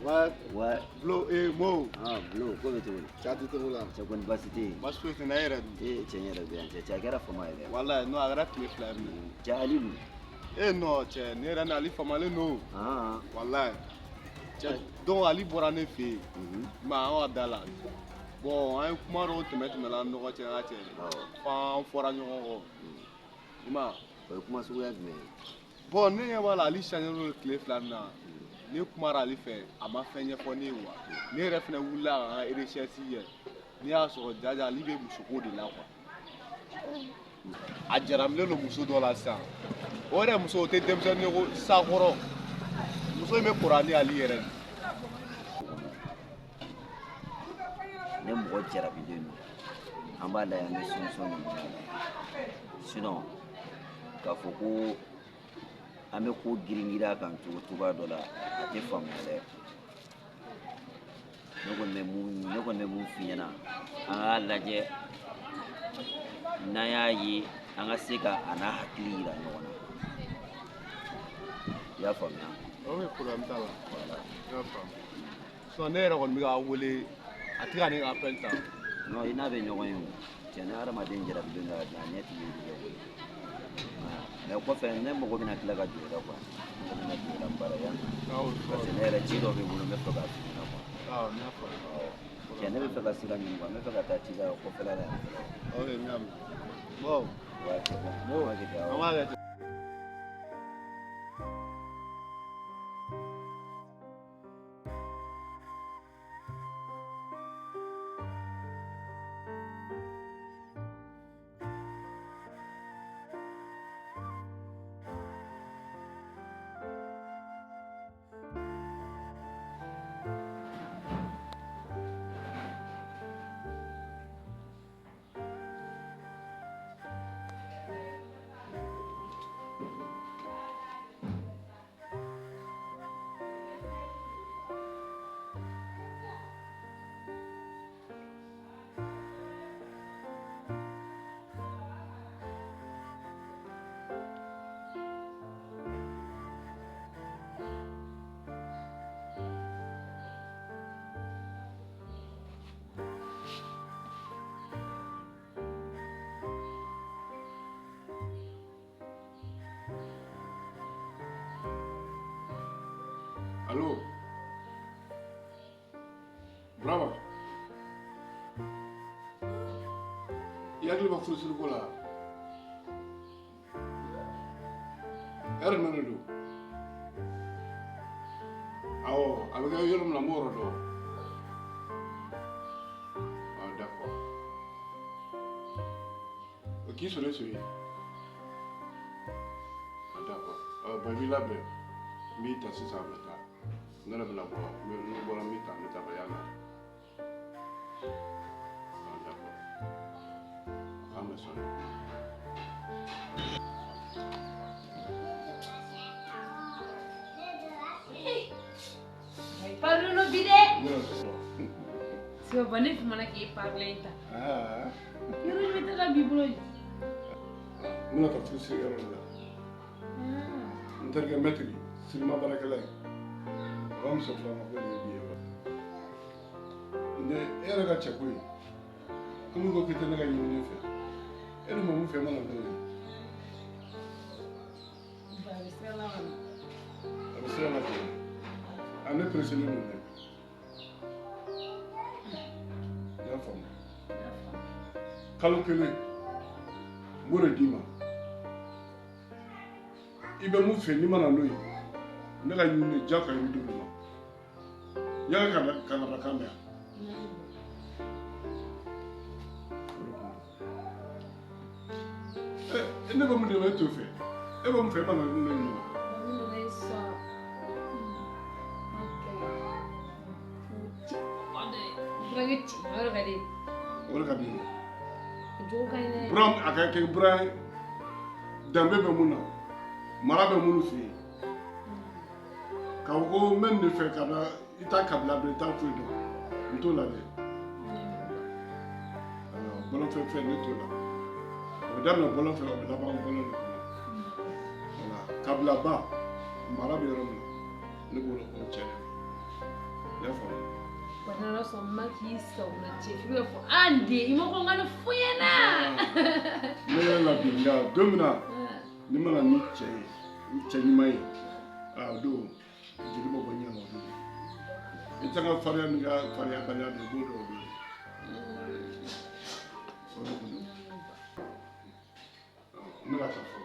Ouais. Ouais. Blo et Mo. Ah, Blo, comment tu vas? Chati te wula. Tu as une basité. Mas foi na era. Tu es bien. Tu as quelle femme elle? Wallahi no agara clip la. Tu as Alilu. Non, tu ne era na ali famale no. Ah. Wallahi. Donc Ali bɔra ne fɛ yen mais an ka da la bon an ye kuma dɔw tɛmɛ la an ni ɲɔgɔn cɛ an ka cɛ f'an fɔra ɲɔgɔn kɔ i ma o ye kuma suguya jumɛn ye bon ne ɲɛ b'a la Ali changé l'o tile fila nin na ne kumara Ali fɛ a ma fɛn ɲɛfɔ ne ye wa ne yɛrɛ fɛnɛ wulila ka n ka recherche kɛ ne y'a sɔrɔ jaja Ali bɛ musoko de la quoi a jaramilen don muso dɔ la sisan o yɛrɛ muso o tɛ denmisɛnnin ye ko sakɔrɔ muso in bɛ kɔrɔ ni Ali yɛrɛ de. ne mɔgɔ jarabilen don an b'a la yan an bɛ solution de ɲini a la sinon k'a fɔ ko an bɛ ko girin-girin a kan cogoya dɔ la a tɛ faamuya dɛ ne kɔni bɛ mun f'i ɲɛna an k'a lajɛ n'an y'a ye an ka se ka a n'a hakili yira ɲɔgɔn na i y'a faamuya. Ok, problème t'a la. Voilà. I y'a faamu. Sinon ne yɛrɛ kɔni bɛ k'a wele a tɛ ka ne ka appel ta. non i n'a bɛ ɲɔgɔn ye o cɛ ni hadamaden jarabilen don a ɲɛ tɛ ye mais kɔfɛ ne mago bɛna tila ka jɔ i la quoi ne bɛna jɔ i la baara yan parce que ne yɛrɛ ci dɔ bɛ n bolo n bɛ fɛ k'a f'i ɲɛna quoi. Awɔ n y'a faamu. cɛ ne bɛ fɛ ka sira ɲini quoi n bɛ fɛ ka taa ci la kɔfɛla la yan. Ok n y'a mɛn. bon. ouais c'est bon. on va kɛ ten. an b'a kɛ ten. Allô? Bravo. Il y a des gens qui sont sur là. Ernesto. Ah, avec un homme la mort là. Ah, d'accord. Qui sont les ceux? Ah, d'accord. Ah, ben, il a bien. Mita c'est ça, Mita. Non, non, non, non, non, Mita, Mita, Bayana. Ah, d'accord. Ah, mais ça. Parlo bide. Non, c'est bon. Si on va ne faire mana qui parle ta. Ah. Il y a une la Bible. Non, pas tout c'est là. Interga metri, silma barakala. Ram so fla ma ko ni biye. Ne era ga chakui. Kumu go kite na ga yini fe. Eno mo mu fe mana do. Ba sala wana. Abasira na ko. Ane presele no ne. Ya fam. Kalu kele. Mure dima. Ibe mu fe ni mana loyi ne ka yini jaka yi do no ya kana ba kamera ne ba mu de to fe e ba mu fe mana no no wala ka bi Bram aka ke Bram dambe be mu na mara bɛ minnu fɛ yen k'a fɔ ko n bɛ nin de fɛ ka na i ta kabila dɔn i t'a foyi dɔn n t'o la dɛ bɔlɔnfɛn fɛn ne t'o la o bɛ daminɛ bɔlɔnfɛn o bɛ laban bɔlɔn de kɔnɔ kabila ba mara bɛ yɔrɔ min na ne b'o la o cɛ de Bana so maki so na chefi fo ande imoko ngana fuyena. Ne la binga domina. Ni mana ni che ni mai. Do jiri mo banya no do. Itanga faria nga faria banya do do. So do. Mira ta fo.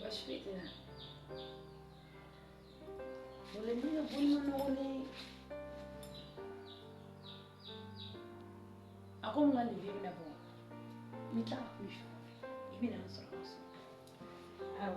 Bashfitna. Wala mina bulma na wala. Ako mga libi na po. Mita ako siya. Ibi na sa kaso. Aw.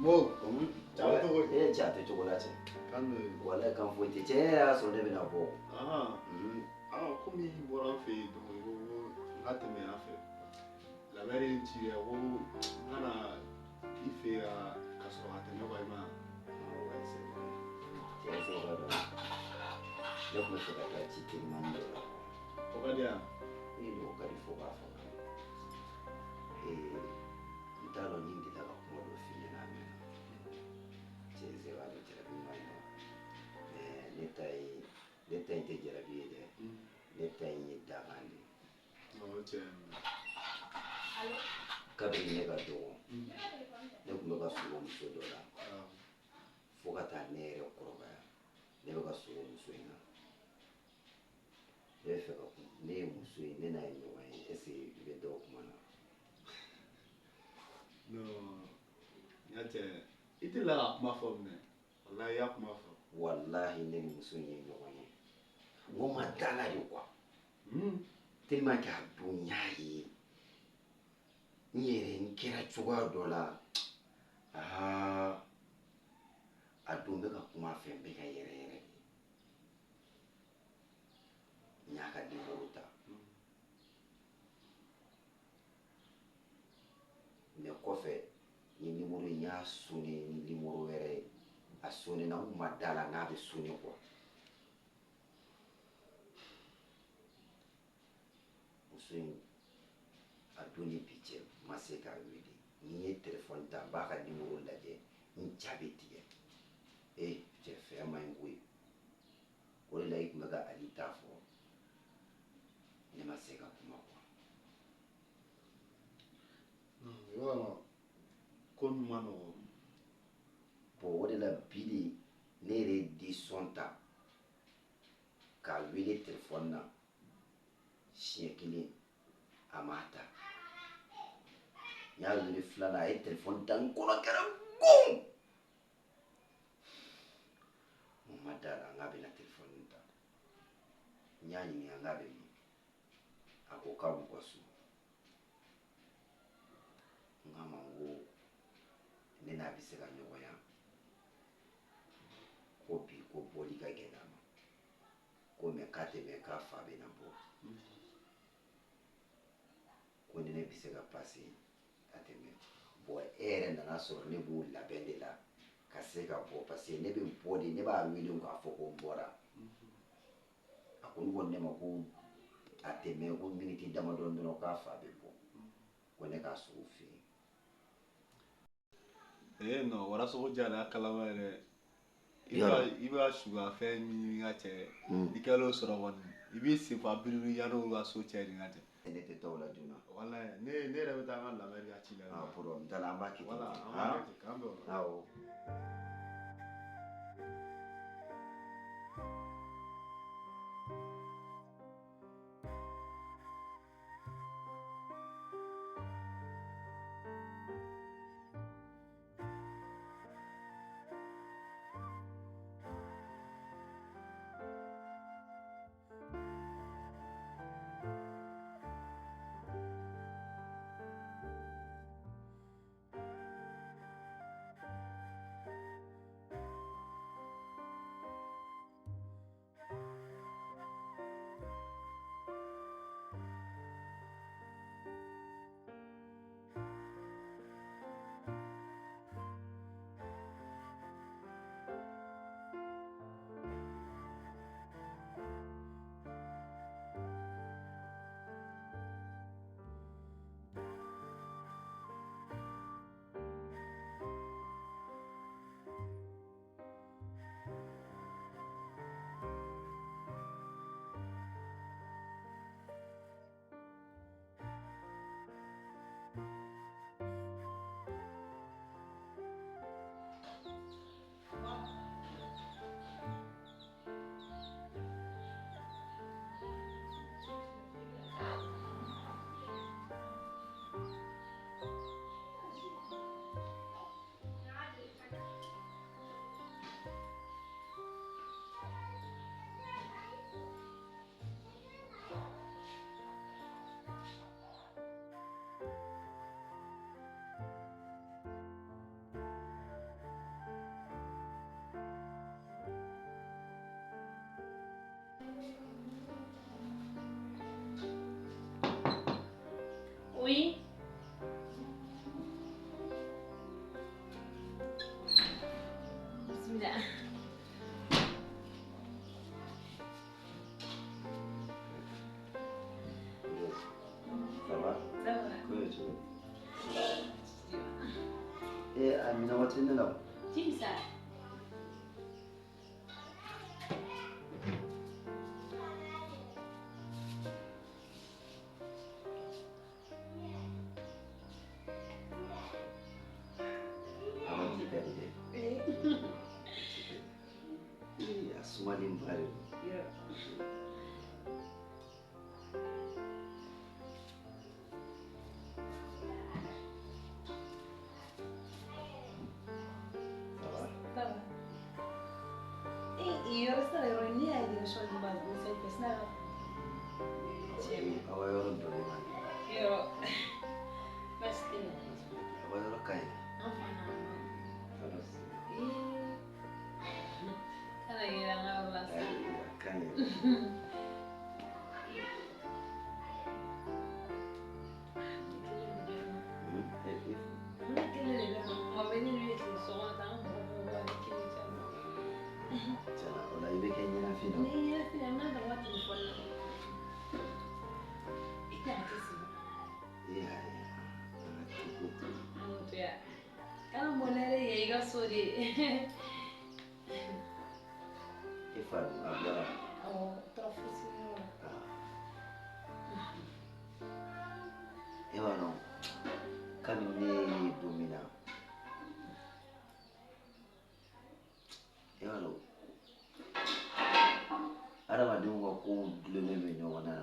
Mo, jatuh kau. Jatuh cukup aja. Kan. Wala kan fuiti cera so ne bina bo. Kumi bora fe do ngate me afe. La meri nchi ya wo ngana ife ya kaso ate no ba ma. Cese bado. Yo ko se ka chiti mando. Okadia. Ini ko kali foga foga. Italo nyingi ta ko mo do fiye na me. Cese bado cera bimando. Netai te jara biye de. Netai ni DAKAN. No chen. Allo. Kabiri ne ka do. Ne ko ka sugo muso do la. Fo ka ta ne yɛrɛ kɔrɔbaya ne bɛ ka sogo muso in na ne bɛ fɛ ka ne ye muso ye ne n'a ye ɲɔgɔn ye est ce que i bɛ dɔ o kuma na. No, nyate ite la kuma fɔ mɛ wallahi ya kuma fɔ. Wallahi ne ni muso in ye ɲɔgɔn ye n ko ma da la de quoi tellement que a don n y'a ye n yɛrɛ n kɛra cogoya dɔ la a don bɛ ka kuma a fɛ n bɛ ka yɛrɛ yɛrɛ de n y'a ka numéro ta mais kɔfɛ ni numéro in y'a sonné ni numéro wɛrɛ ye a sonné na n kun ma da la n k'a bɛ sonné quoi muso in a don ni bi cɛ ma se k'a wele ni ye telefɔni ta n b'a ka nimoro lajɛ n ja bɛ tigɛ cɛ fɛn ma ɲi koyi o de la i tun bɛ ka ali ta fɔ ne ma se ka kuma yɔrɔ ko min ma nɔgɔn bon o de la bi de ne yɛrɛ ye desɔn ta k'a wele telefɔni na siɲɛ kelen a m'a ta n y'a wele filanan a ye telefɔni ta n kɔnɔ kɛra bum n ma da la n k'a bɛna telefɔni ta n y'a ɲininka n k'a bɛ min a ko k'a b'u ka so n k'a ma n ko ne n'a bɛ se ka ɲɔgɔn ya ko bi ko bɔli ka gɛlɛ a ma ko mɛ k'a tɛ mɛn k'a fa bɛna bɔ ko ni ne bɛ se ka pase a tɛ mɛn bon e yɛrɛ nana sɔrɔ ne b'o labɛn de la ka se ka bɔ parce que ne bɛ bɔ de ne b'a wele k'a fɔ ko n bɔra a ko n ko ne ma ko a tɛ mɛn ko miniti damadɔ dɔrɔn k'a fa bɛ bɔ ko ne k'a sogo fɛ yen non wara sogo jala kalama yɛrɛ i b'a suga fɛn ɲini ka cɛ i kɛlen o sɔrɔ kɔni i b'i senfa biribiri yanni o ka so cɛ nin ka cɛ ne tɛ taa o la joona walayi ne yɛrɛ bɛ taa an ka labɛn ka ci la problème t'a la an b'a kɛ ten wala an b'a kɛ ten k'an bɛn o la awɔ Oui. Bismillah. ça va Ça va. ko ye Amina waati ne la Timsa. Sumalen ba de Ça va. Et yɔrɔ sara yɔrɔ ne y'a yɛrɛ sɔrɔ nin b'a bolo fɛn fɛn sina ka aw yɔrɔ dɔ ma yɔrɔ baasi tɛ na aw yɔrɔ ka ɲi an fana kana yɛrɛ an ka yɔrɔ la sa ka ɲi ne kelen de bɛ ma kuma bɛɛ ne bɛ tile sɔgɔma ta an mɔgɔ bɛ wari kelen caman tiɲɛna o la i bɛ kɛ ɲɛnafin na ne ye ɲɛnafin na n'a ka waati fɔli la i t'a muso de ye. E fa dun a bɔra. Awɔ, tɔɔrɔ fosi y'o la. E b'a dɔn kabini ne ye don min na e b'a dɔn adamadenw ka kow dulonnen bɛ ɲɔgɔn na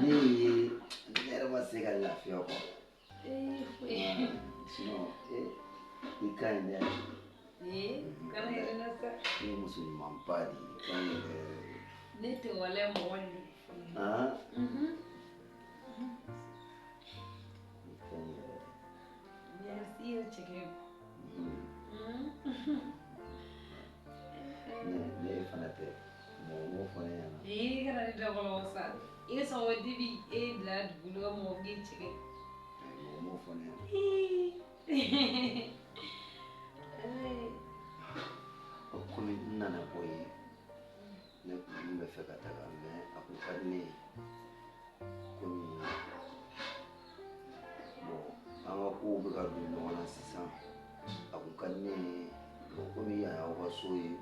ne yɛrɛ ma se ka lafiya kɔ. Sinon i ka ɲi dɛ. Kana yɛlɛnna sa. I ye muso ɲumanba de ye, i ka ɲi yɛrɛ. Ne tɛ wale mɔgɔ de don. Merci o cɛkɛ. Ne fana tɛ mɔgɔ m'o fɔ ne ɲɛna. Kana ne dabɔlɔ sa. I ye sɔn o dibi e bila dugu la mɔgɔ k'i cɛkɛ. Mɔgɔ m'o fɔ ne ɲɛna. Komi n nana bɔ yen ne kun bɛ fɛ ka taga mais a kun ka di ne ye komi an ka kow bɛ ka don ɲɔgɔn na sisan a kun ka di ne ye komi yan y'aw ka so ye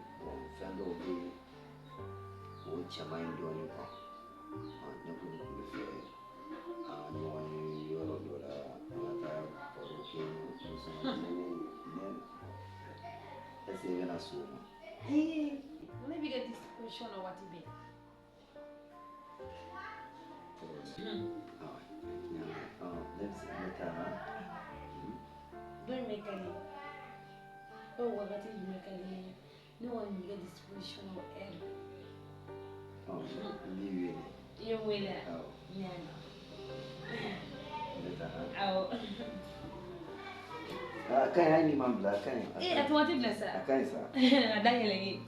fɛn dɔw bɛ yen o cɛ man ɲi dɔɔnin quoi ne kun bɛ fɛ an ka ɲɔgɔn ye yɔrɔ dɔ la an ka taa baro kɛ est-ce que i bɛna s'o ma? Ne b'i ka disposition na waati bɛɛ. Ne taara don bɛ ka di o wagati jumɛn ka di ne kɔni b'i ka disposition na o heure. n b'i wele. I ye n wele a? Awɔ. N y'a mɛn. Ne taara. Awɔ. A ka ɲi hali n'i ma bila a ka ɲi. A tuma tɛ bila sa. A ka ɲi sa. A da yɛlɛn.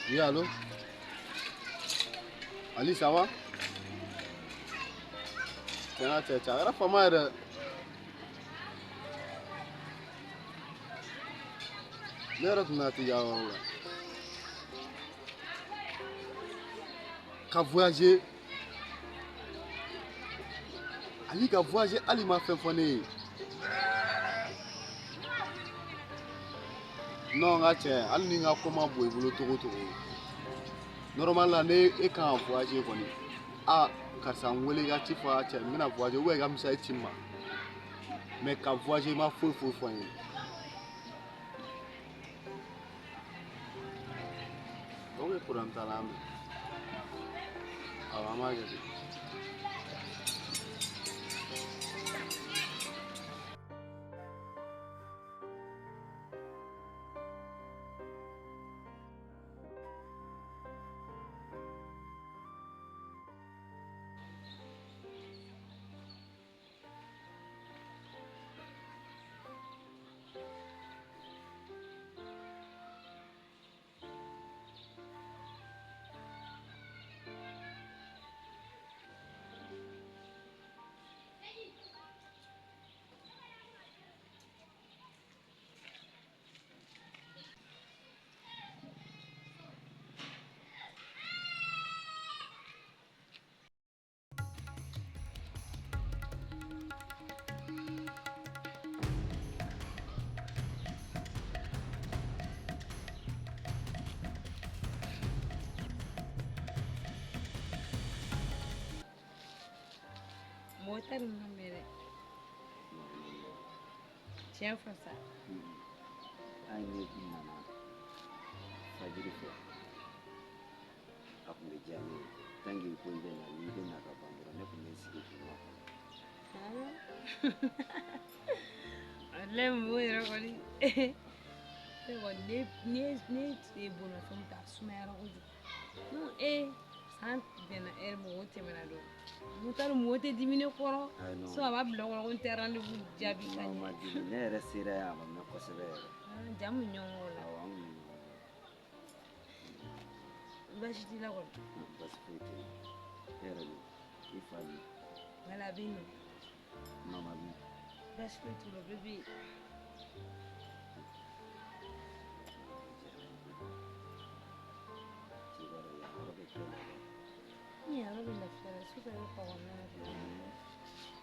Oui, allô? Ali, ça va? Tiens, la femme est... Ne yɛrɛ tun na tɛ yaala yɔrɔ la ka voyager Ali ka voyager hali ma fɛn fɔ ne ye non n ka cɛ hali ni n ka ko ma bɔ i bolo cogo o cogo normal la ne e kan ka voyager kɔni karisa n wele i ka ci fɔ a cɛ n bɛna voyager ou bien i ka message ci n ma mais ka voyager i ma foyi foyi fɔ n ye. Ok, por antalame. Vamos a ver. Motar não mere. Tiens fasa. Ai ne kun nana fajiri fɛ a kun bɛ diya ne ye tant que ko i bɛ na n'i bɛ na ka ban dɔrɔn ne kun bɛ n sigi k'u ma Wallahi mo yɛrɛ kɔni ne kɔni ne ye bolofɛnw ta sumayara kojugu san bɛnna heure mɔgɔw tɛmɛna dɔn Motar mɔgɔ tɛ dimi ne kɔrɔ so a b'a bila kɔrɔ ko n tɛ rendez-vous jaabi ka ɲɛ ne yɛrɛ sera yan a ma mɛn kosɛbɛ yɛrɛ jamu ɲɔgɔn o la awɔ an kun bɛ ɲɔgɔn dɔn baasi t'i la kɔni baasi foyi tɛ yen e yɛrɛ de i fa ni wala a bɛ yen nɔ mama bi baasi foyi t'u la bɛɛ bɛ yen yaro bɛ lafiya la su fɛ bɛ kɔgɔma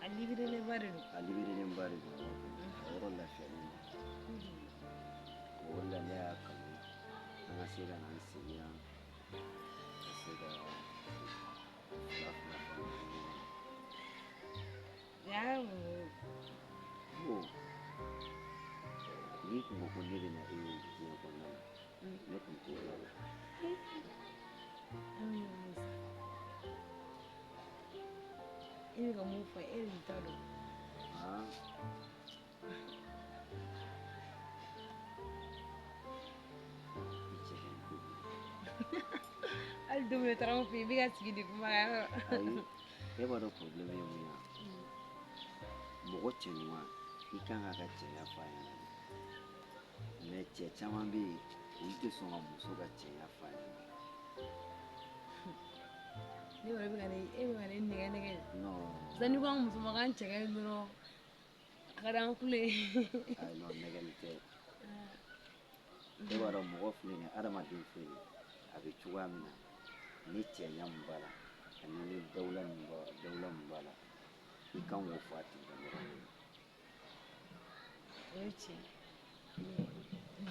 a libéré ba de don a libéré ba de don a yɔrɔ lafiyalen don o de la ne y'a kanu an ka se ka na an sigi yan ka se ka fila fila fɔ y'a bon n'i kun ko ko ne bɛ na e ye diɲɛ kɔnɔna na ne kun t'o la e bɛ ka mun fɔ e de t'a dɔn hali don min taara an fɛ yen i bɛ ka sigi de kuma kan ayi e b'a dɔn problème ye mun ye mɔgɔ cɛ ɲuman i kan k'a ka cɛya f'a ɲɛna mais cɛ caman bɛ yen olu tɛ sɔn ka muso ka cɛya f'a ɲɛna ne yɛrɛ bɛ ka ne e bɛ ka ne nɛgɛ nɛgɛ non sisan n'i ko an muso ma k'an cɛ ka ɲi dɔrɔn a ka di an kulo ye ayi non nɛgɛli tɛ e b'a dɔn mɔgɔ filɛ nin ye adamaden filɛ nin ye a bɛ cogoya min na ni cɛya min b'a la ani ni dawula min b'a la i kan k'o fɔ a tigi ɲɔgɔn ye o ye tiɲɛ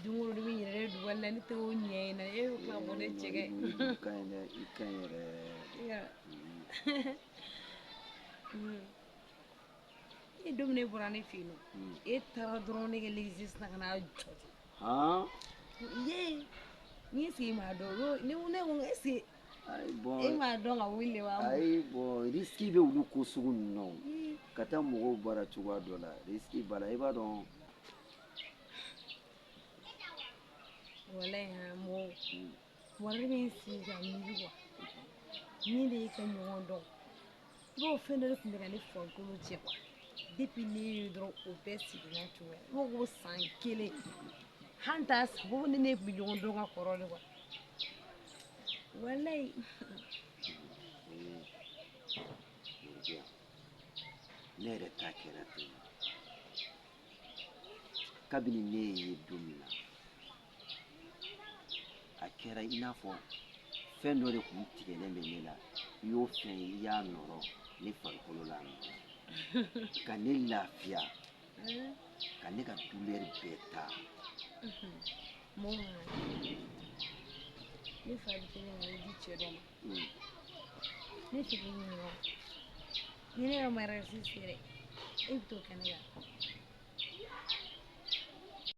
don o don ne bɛ yɛrɛ de wala ne tɛ o ɲɛ in na e bɛ tila k'o ne cɛ kɛ i ka ɲi dɛ i ka ɲi yɛrɛ e don min e bɔra ne fɛ yen nɔ e taara dɔrɔn ne ka legi sisan ka n'a jɔ ye ni sigi m'a dɔn ne ko est-ce que e m'a dɔn ka wuli de wa ayi bon risque bɛ olu ko sugu ninnu na o ka taa mɔgɔw baara cogoya dɔ la risque b'a la i b'a dɔn walayi mɔgɔ wari bɛ n sigi ka miiri kuwa min de y'i ka ɲɔgɔn dɔn i b'o fɛn dɔ de tun bɛ ka ne farikolo jɛ kuwa depuis ne ye dɔrɔn o bɛɛ seginna cogoya i b'o ko san kelen han t'a sago ni ne bɛ ɲɔgɔn dɔn ka kɔrɔ de kuwa walayi ne yɛrɛ ta kɛra ten kabini ne ye don min na a kɛra i n'a fɔ fɛn dɔ de tun tigɛlen bɛ ne la i y'o fɛn i y'a nɔrɔ ne farikolo la ka ne lafiya ka ne ka douleur bɛɛ ta mɔgɔ ne fa bɛ kelen ka di cɛ dɔ ma ne tɛ k'i ɲininka ni ne ka mariage sera e bɛ t'o kɛ ne kan